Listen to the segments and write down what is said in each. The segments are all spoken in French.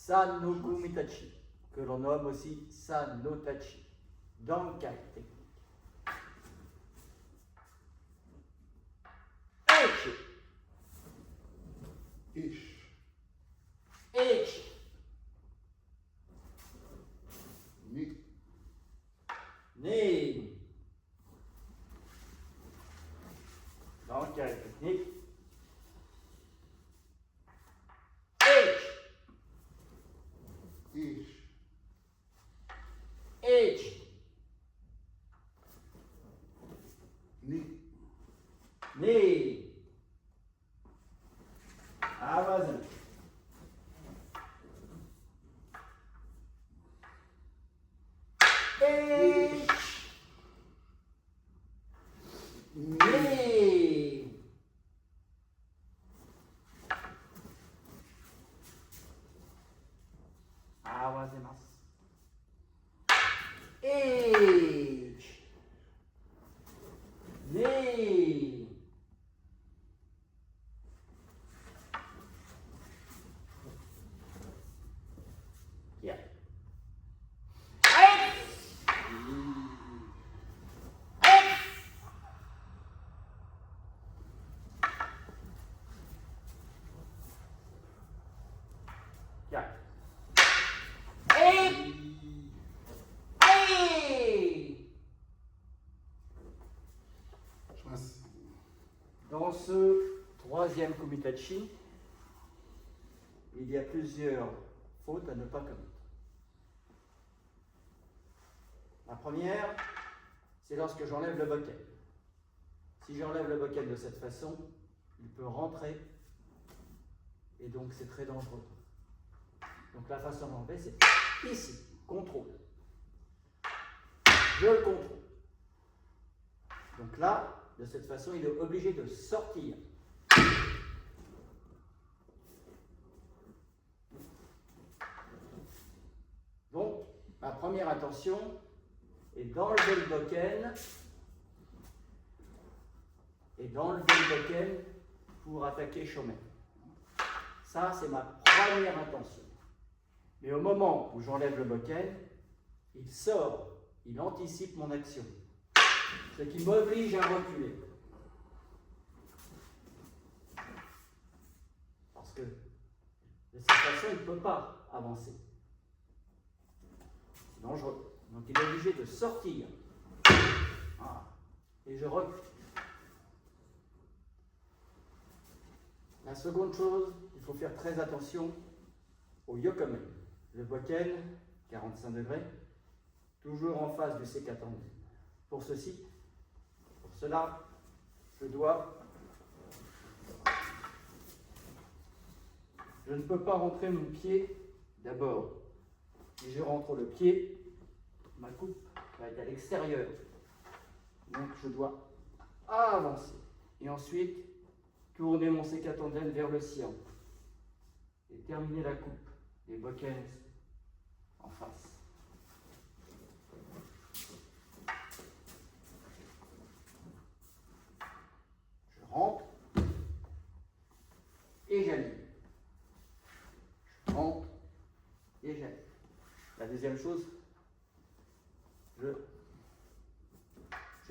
San no Kumitachi, que l'on nomme aussi San no Tachi, Dankai technique. Echi. Ish. Echi. Ni. Ni. Dankai technique. Echi. Ish. Echi. Ni. Ni. Awazen. Echi. Ni. Awazemasu. Echi. Ni. Yeah. Yeah. Dans ce troisième kumitachi, il y a plusieurs fautes à ne pas commettre. La première, c'est lorsque j'enlève le bokken. Si j'enlève le bokken de cette façon, il peut rentrer et donc c'est très dangereux. Donc la façon d'enlever, c'est ici, contrôle. Je le contrôle. Donc là, de cette façon, il est obligé de sortir. Donc, ma première intention est d'enlever le bokken pour attaquer Shomen. Ça, c'est ma première intention. Mais au moment où j'enlève le bokken, il sort, il anticipe mon action. Ce qui m'oblige à reculer. Parce que de cette façon, il ne peut pas avancer. C'est dangereux. Donc il est obligé de sortir. Voilà. Et je recule. La seconde chose, il faut faire très attention au yokomen. Le bokken, 45 degrés, toujours en face du sekaten. Pour cela, je ne peux pas rentrer mon pied d'abord. Si je rentre le pied, ma coupe va être à l'extérieur. Donc je dois avancer. Et ensuite, tourner mon sekaten vers le sien. Et terminer la coupe des bokken en face. Rentre et j'aligne. Je rentre et j'aligne. La deuxième chose, je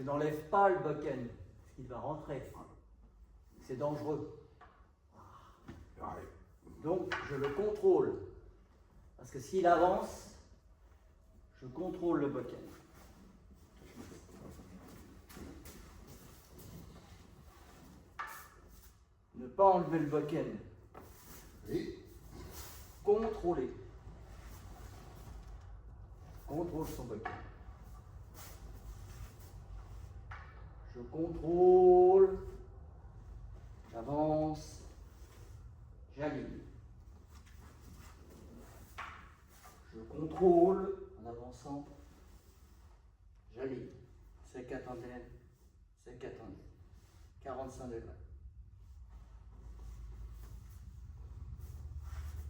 n'enlève pas le bokken, parce qu'il va rentrer. C'est dangereux. Donc je le contrôle. Parce que s'il avance, je contrôle le bokken. Ne pas enlever le bokken. Oui. Contrôler. Contrôle son bokken. Je contrôle. J'avance. J'aligne. Je contrôle en avançant. J'aligne. Sekaten. 45 degrés.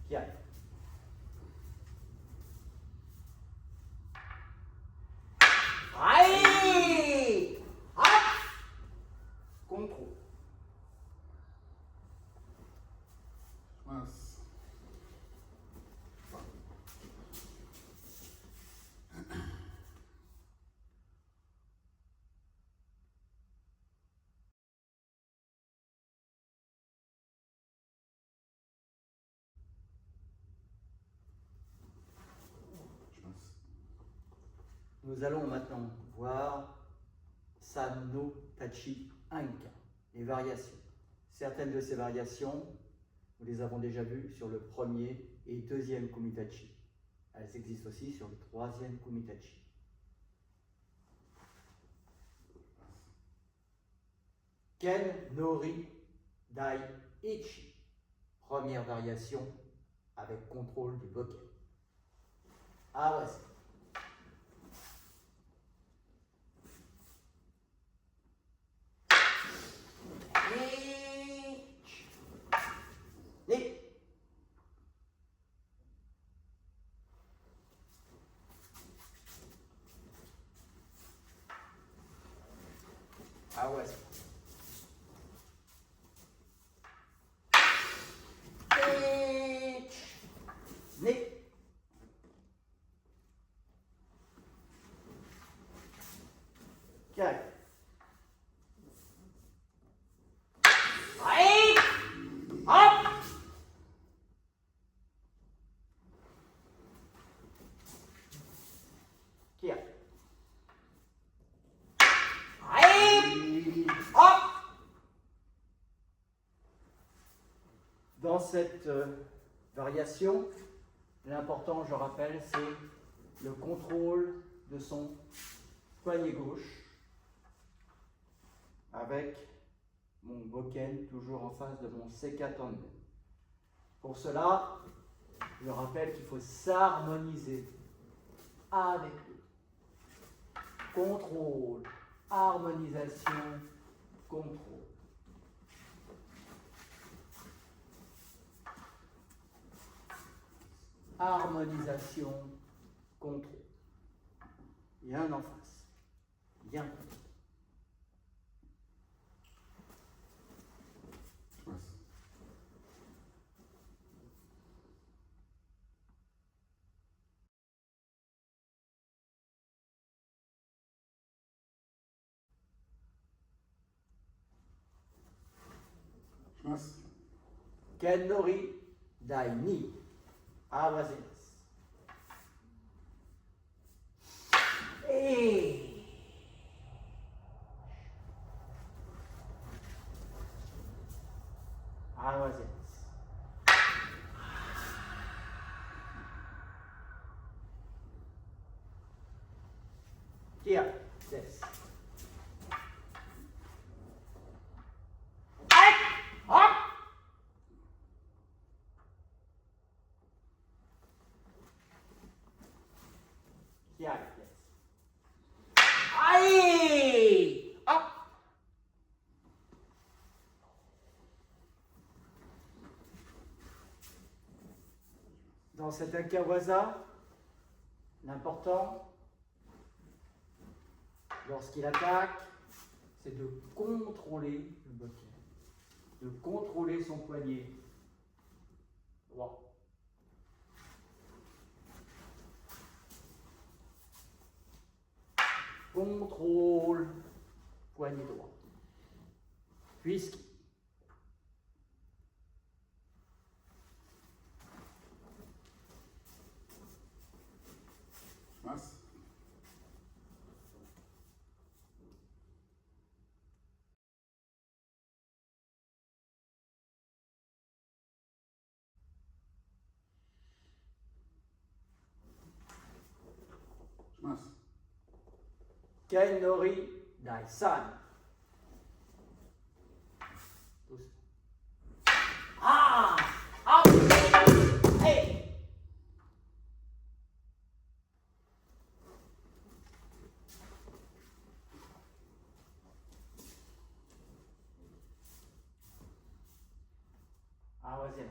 Qui arrive. Aïe! Hop! Contrôle. Nous allons maintenant voir San no Tachi Inca, les variations. Certaines de ces variations, nous les avons déjà vues sur le premier et deuxième Kumitachi. Elles existent aussi sur le troisième Kumitachi. Ken Nori Dai Ichi. Première variation avec contrôle du bokken. Awase. Ni. Awase. Ni. Kiai. Hai. Hop. Kiai. Hai. Hop. Dans cette variation, l'important, je rappelle, c'est le contrôle de son poignet gauche avec mon bokken toujours en face de mon sekatande. Pour cela, je rappelle qu'il faut s'harmoniser avec lui. Contrôle, harmonisation, contrôle. Harmonisation, contrôle. Il y a un en face. Il y a un contrôle. Ken Nori Dai Ni. Awase. Awase. Kia. Des. Hop. Kia. Des. Aïe. Hop. Dans cet Akawaza, l'important, lorsqu'il attaque, c'est de contrôler le bokken, de contrôler son poignet droit. Contrôle, poignet droit. Puisque Ken Nori Dai San. Ah! Hop! Hey! Awase.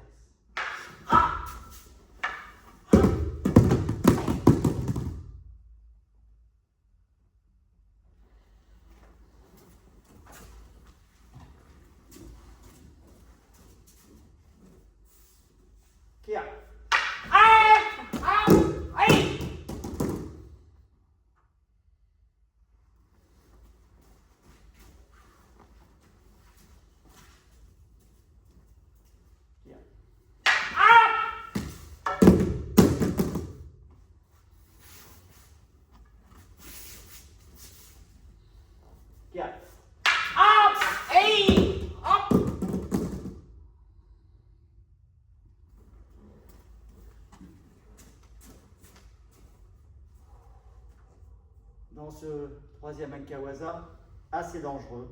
troisième Ankawaza, assez dangereux.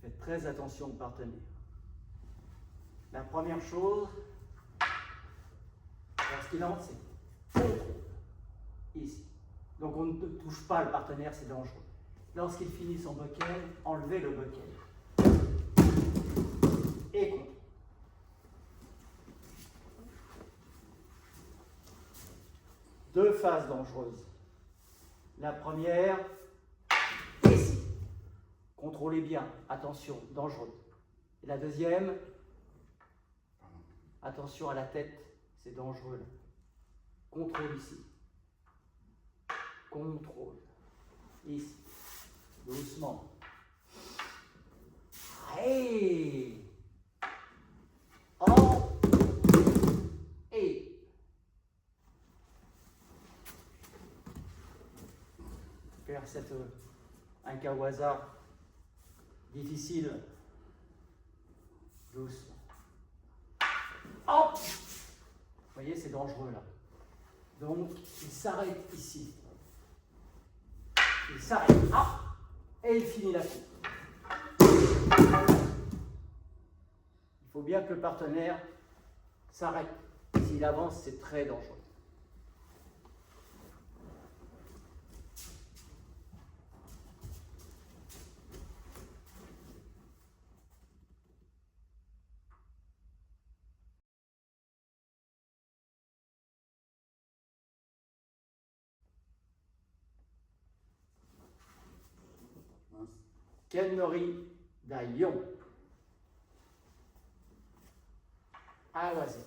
Faites très attention au partenaire. La première chose, lorsqu'il entre, c'est contrôle. Ici. Donc on ne touche pas le partenaire, c'est dangereux. Lorsqu'il finit son bockel, enlevez le bockel. Et contrôle. Deux phases dangereuses. La première, ici. Contrôlez bien, attention, dangereux. Et la deuxième, attention à la tête, c'est dangereux là. Contrôle ici. Contrôle. Ici. Doucement. Et en et faire cette Ankawaza difficile doucement. Hop! Vous voyez, c'est dangereux là. Donc, il s'arrête ici. Il s'arrête. Ah! Et il finit la coupe. Il faut bien que le partenaire s'arrête. S'il avance, c'est très dangereux. Ken-Nori Daiyon. Awase.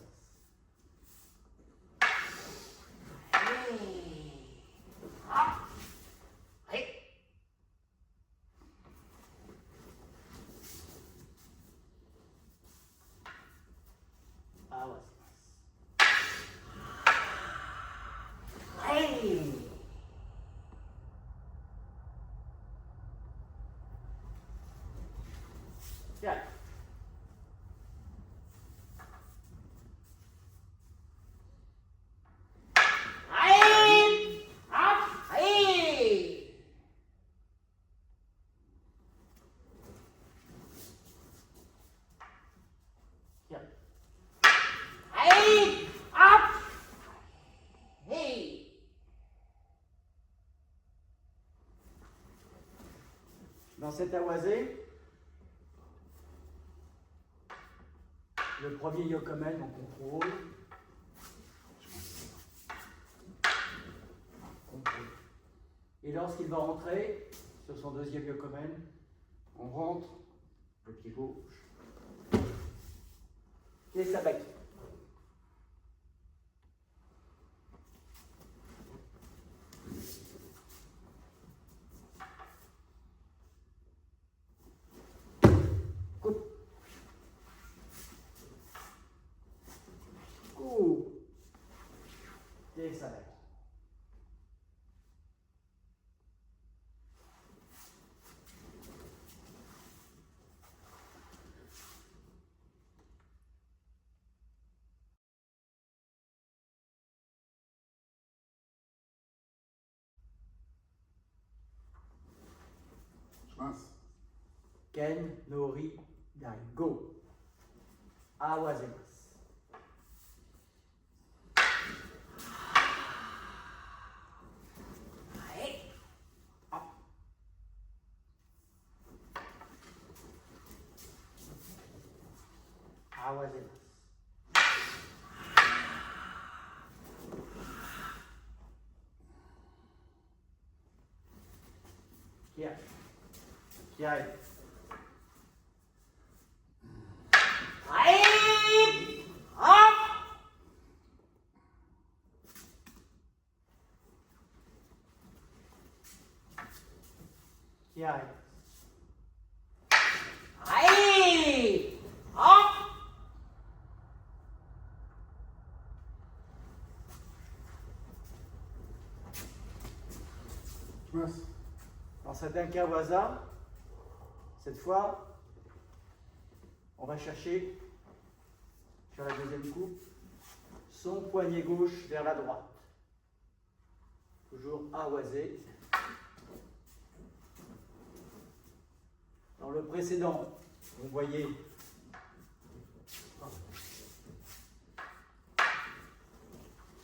Tiens. Dans cet awasé, le premier yokomen en contrôle. Et lorsqu'il va rentrer sur son deuxième yokomen, on rentre le pied gauche et sabaki. Et sabaki. Ken-Nori Daigo. Awazemas. Awazemas. Kiai. Kiai. Kiai. Dans cet Ankawaza, cette fois, on va chercher sur la deuxième coupe son poignet gauche vers la droite. Toujours awasé. Dans le précédent, on voyait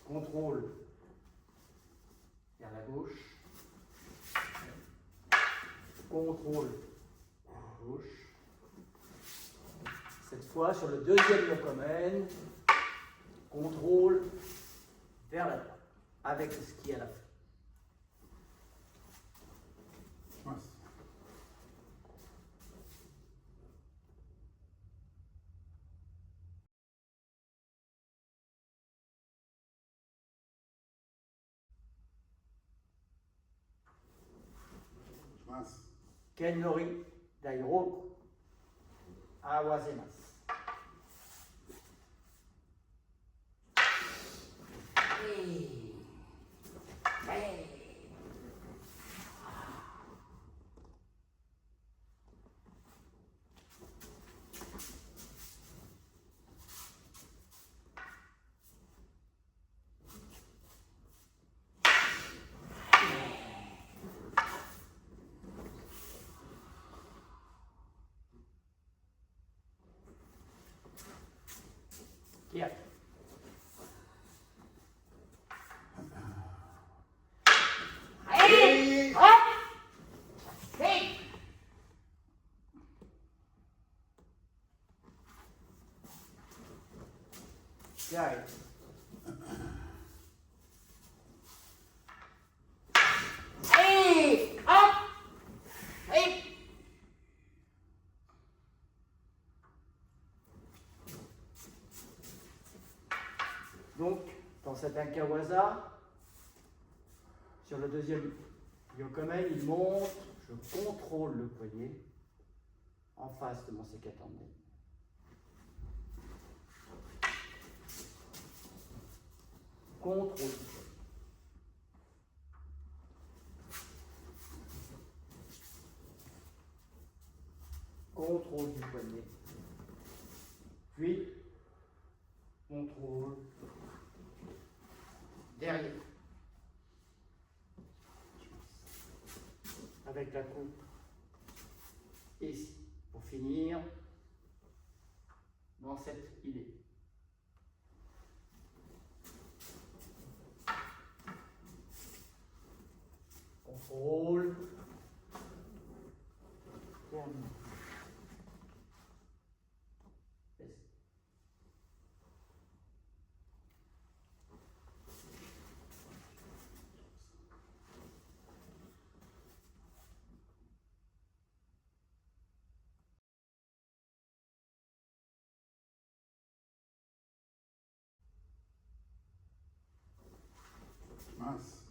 contrôle vers la gauche, contrôle gauche. Cette fois, sur le deuxième yokomen, contrôle vers la droite, avec le ski à la fin. Mince. Mince. Ken Nori Dairoku Awazemasu. Kia. Hey! Kia. Donc, dans cet Ankawaza, sur le deuxième yokomen, il monte, je contrôle le poignet en face de mon sekatande. Contrôle. Contrôle du poignet. Puis, contrôle derrière. Avec la coupe ici. Pour finir dans cette idée. Contrôle. Terminé. Mince.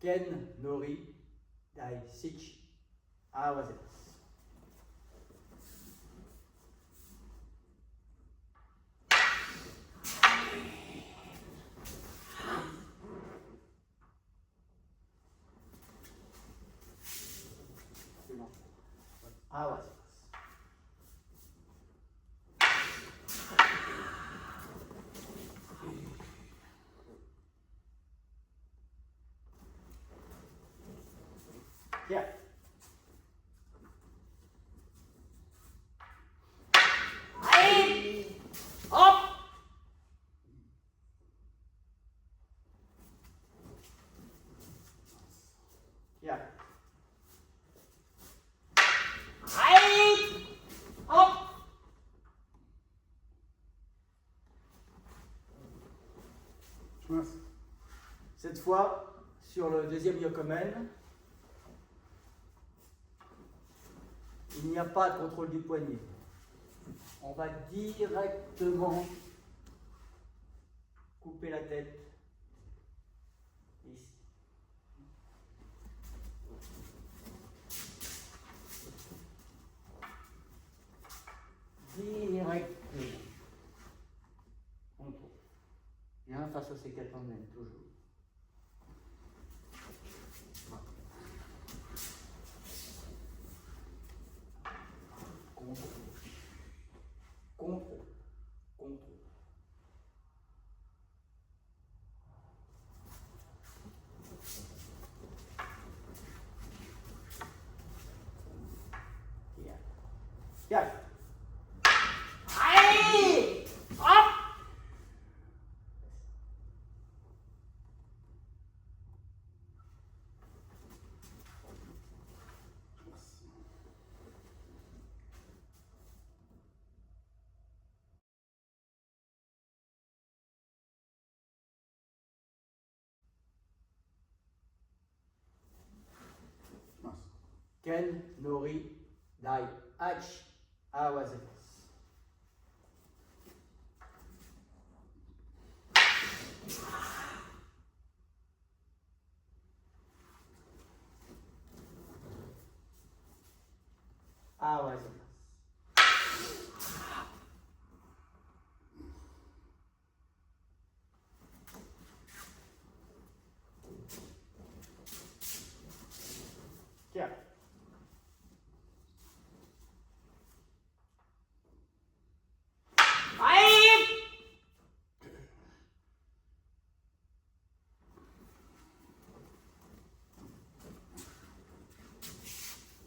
Ken Nori Dai Sichi Awazemasu. Awazemasu. Yeah. Hop. Yeah. Hop. Mince. Cette fois, sur le deuxième yokomen, il n'y a pas de contrôle du poignet. On va directement couper la tête ici. Directement. Contrôle. Bien face au sécaton même, toujours. Contrôle. Contrôle. Contrôle. Bien. Calme. Allez! Hop! Ken, Nori, Dai, H, Awazetas. Awazetas. Tiens.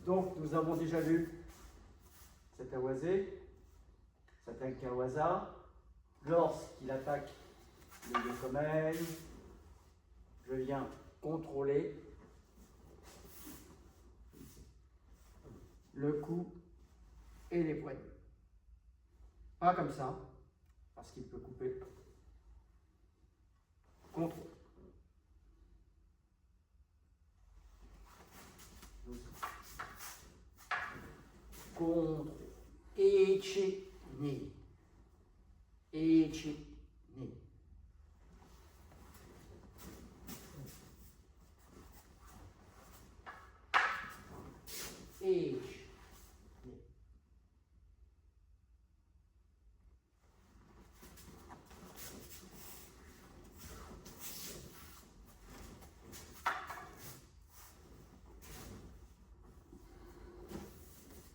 Donc, nous avons déjà vu cet awazé, cet inkawaza. Lorsqu'il attaque le yokomen, je viens contrôler le cou et les poignets. Pas comme ça, parce qu'il peut couper. Contrôle. Contrôle. Echi, ni. Echi, ni. Echi, ni.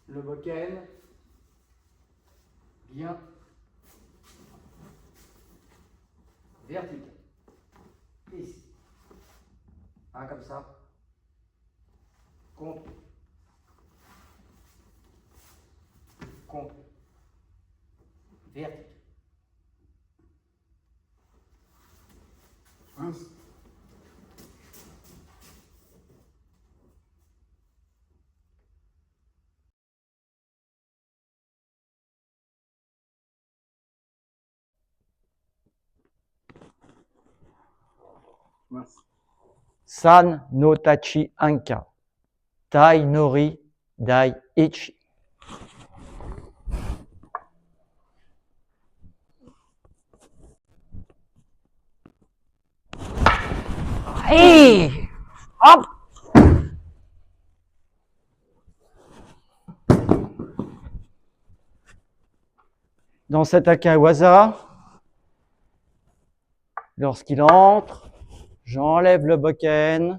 Le boken, bien vertical. Ici. Ah, comme ça. Contre. Contre. Vertical. Mince. Mince. San no tachi anka. Tai nori dai ichi. Hey! Hop! Dans cet akawaza, lorsqu'il entre, j'enlève le boken.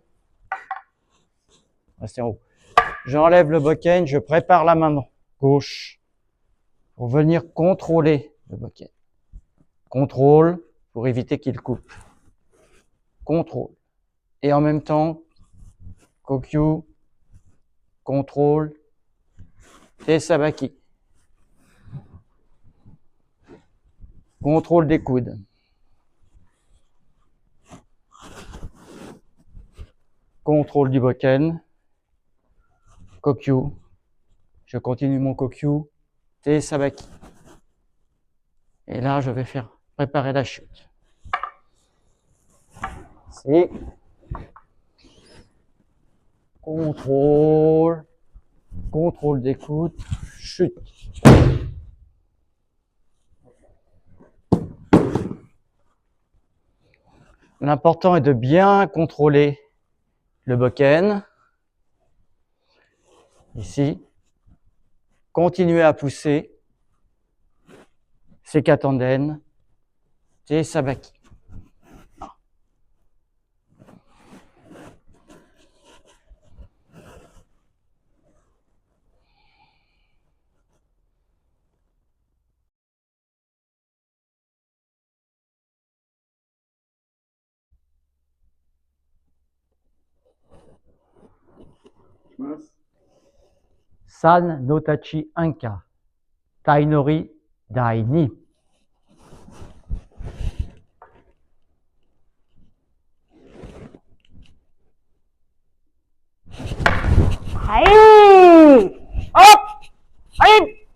Restez en haut. J'enlève le boken, je prépare la main gauche pour venir contrôler le boken. Contrôle pour éviter qu'il coupe. Contrôle. Et en même temps, kokyu, contrôle, et sabaki. Contrôle des coudes. Contrôle du boken. Kokyu. Je continue mon kokyu, et sabaki. Et là, je vais faire préparer la chute. C'est contrôle, contrôle des coudes, chute. L'important est de bien contrôler le boken. Ici. Continuez à pousser. Sekatanden. Et sabaki. Mince. San no tachi anka. Tai Nori, Dai Ni. Allez! Hop! Allez!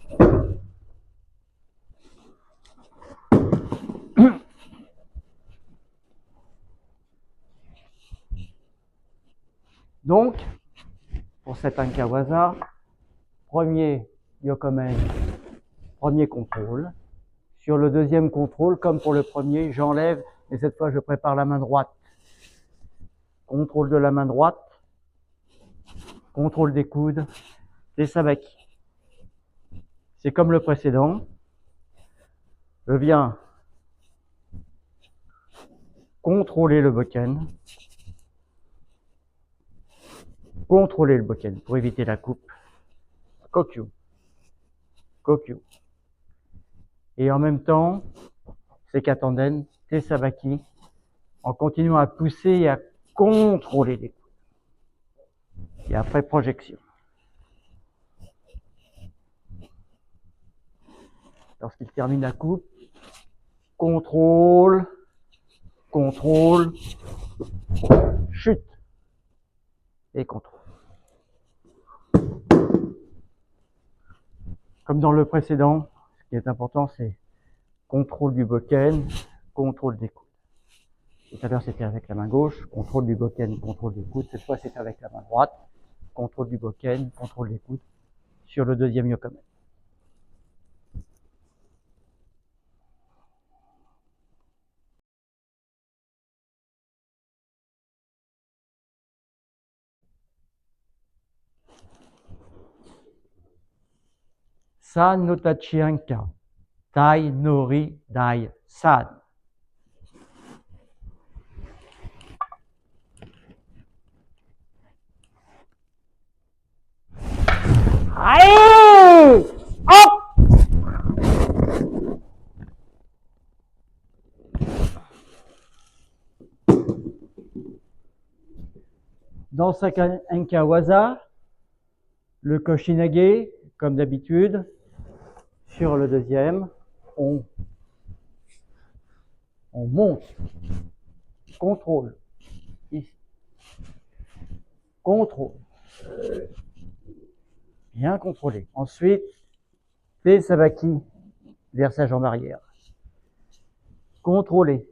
Donc, pour cet Ankawaza, premier Yokomen, premier contrôle. Sur le deuxième contrôle, comme pour le premier, j'enlève, et cette fois je prépare la main droite. Contrôle de la main droite, contrôle des coudes, des sabaki. C'est comme le précédent. Je viens contrôler le bokken. Contrôler le bokken pour éviter la coupe. Kokyu. Kokyu. Et en même temps, c'est Katanden, des sabaki, en continuant à pousser et à contrôler les coudes. Et après, projection. Lorsqu'il termine la coupe, contrôle, contrôle, chute et contrôle. Comme dans le précédent, ce qui est important, c'est contrôle du bokken, contrôle des coudes. Tout à l'heure, c'était avec la main gauche, contrôle du bokken, contrôle des coudes. Cette fois, c'est avec la main droite, contrôle du bokken, contrôle des coudes, sur le deuxième Yokomen. San no Tachianka, Tai Nori Dai San. Allez! Hop! Dans sa Ankawaza, le Koshinage, comme d'habitude, sur le deuxième, on monte, contrôle, ici, contrôle, bien contrôlé. Ensuite, des sabaki vers sa jambe arrière, contrôlé,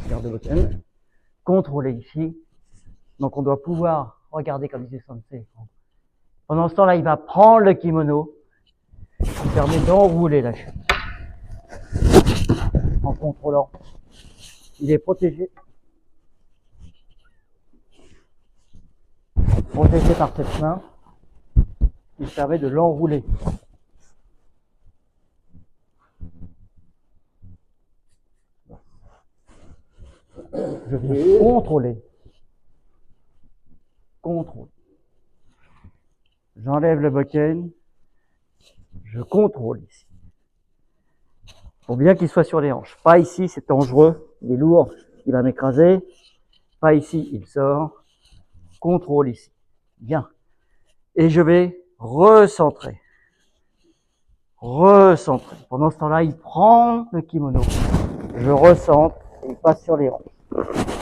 garde votre haine, contrôlé ici. Donc on doit pouvoir regarder comme disait Sensei. Pendant ce temps-là, il va prendre le kimono, qui permet d'enrouler la chute. En contrôlant. Il est protégé. Protégé par cette main, qui permet de l'enrouler. Je viens contrôler. Contrôle. J'enlève le bokken. Je contrôle ici. Pour bien qu'il soit sur les hanches. Pas ici, c'est dangereux. Il est lourd, il va m'écraser. Pas ici, il sort. Contrôle ici. Bien. Et je vais recentrer. Recentrer. Pendant ce temps-là, il prend le kimono. Je recentre et il passe sur les hanches.